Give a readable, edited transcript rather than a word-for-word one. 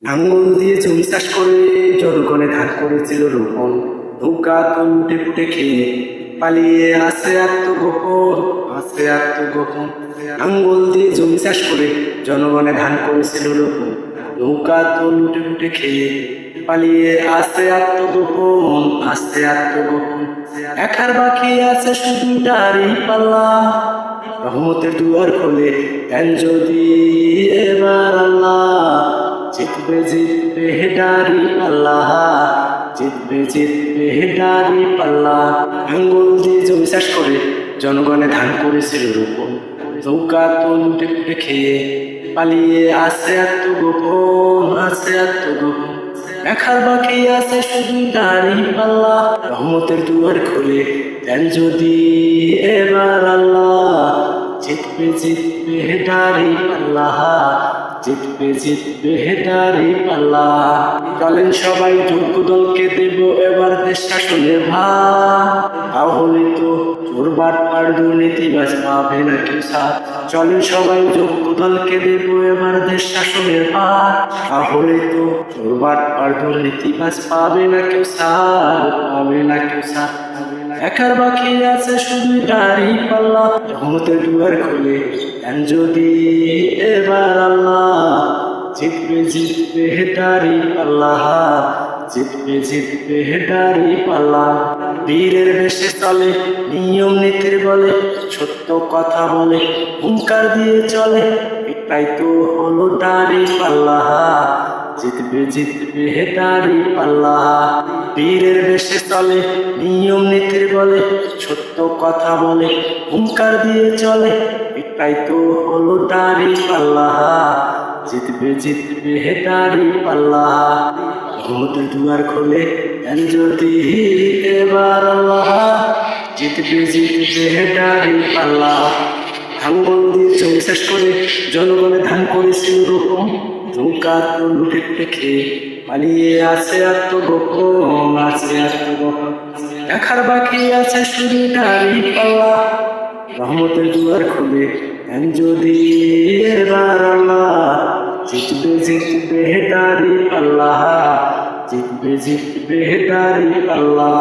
আঙ্গুল দিয়ে জমি চাষ করে জনগণে ধান করেছিল রোপণ। নৌকা তো লুটে পুটে খেয়ে পালিয়ে আছে আত্মগোপন, আছে আত্মগোপন। আঙ্গুল দিয়ে জমি চাষ করে জনগণে ধান করেছিল রোপণ। নৌকা তো লুটে পুটে খেয়ে পালিয়ে আছে আত্মগোপন, আছে আত্মগোপন। একার বাকি আছে শুধু দাড়ি পাল্লা, রহমতের দুয়ার খোলে দেন যদি এবার আল্লাহ। জিতবে জিতবে দাড়ি পাল্লা, জিতবে জিতবে দাড়ি পাল্লা। আঙ্গুল দিয়ে জমি চাষ করে জনগণে ধান করেছিল রোপণ। নৌকা তো লুটে পুটে খেয়ে পালিয়ে আছে আত্মগোপন, আছে আত্মগোপন। দেখার বাকি আছে শুধু দাড়ি পাল্লা, রহমতের দুয়ার খোলে দেন যদি এবার আল্লাহ। জিতবে জিতবে দাড়ি পাল্লা, জিতবে জিতবে দাড়ি পাল্লা। চলেন সবাই যোগ্য দলকে দেব এবার দেশ শাসনের ভার, তাহলে তো চোর বাটপার দুর্নীতিবাজ পাবে না কেউ সাথ। চলেন সবাই যোগ্য দলকে দেব এবার দেশ শাসনের ভার, তাহলে তো চোর বাটপার দুর্নীতিবাজ পাবে না কেউ সাথ, পাবে না কেউ সাথ। একার বাকি আছে শুধু দাড়ি পাল্লা, রহমতের দুয়ার খোলে দেন যদি এবার আল্লাহ। জিতবে জিতবে দাড়ি পাল্লা, জিতবে জিতবে দাড়ি পাল্লা। বীরের বেশে চলে নিয়ম নীতির বলে, সত্য কথা বলে হুঙ্কার দিয়ে চলে, এটাই তো হলো দাড়ি পাল্লা। জিতবে জিতবে দাড়ি পাল্লা। বীরের বেশে চলে নিয়ম নীতির বলে, সত্য কথা বলে হুঙ্কার দিয়ে চলে, এটাই তো হলো দাড়ি পাল্লা। জিতবে জিতবে দাড়ি পাল্লা, রহমতের দুয়ার খোলে দেন যদি এবার আল্লাহ। জিতবে জিতবে দাড়ি পাল্লা। আঙ্গুল দিয়ে জমি চাষ করে জনগণে ধান করেছিল রোপণ। নৌকা তো লুটে পুটে খেয়ে পালিয়ে আছে আত্মগোপন, আছে আত্মগোপন। দেখার বাকি আছে শুধু দাড়ি পাল্লা, রহমতের দুয়ার খুলে দেন যদি এবার আল্লাহ। জিতবে জিতবে দাড়ি পাল্লা, জিতবে জিতবে দাড়ি পাল্লা।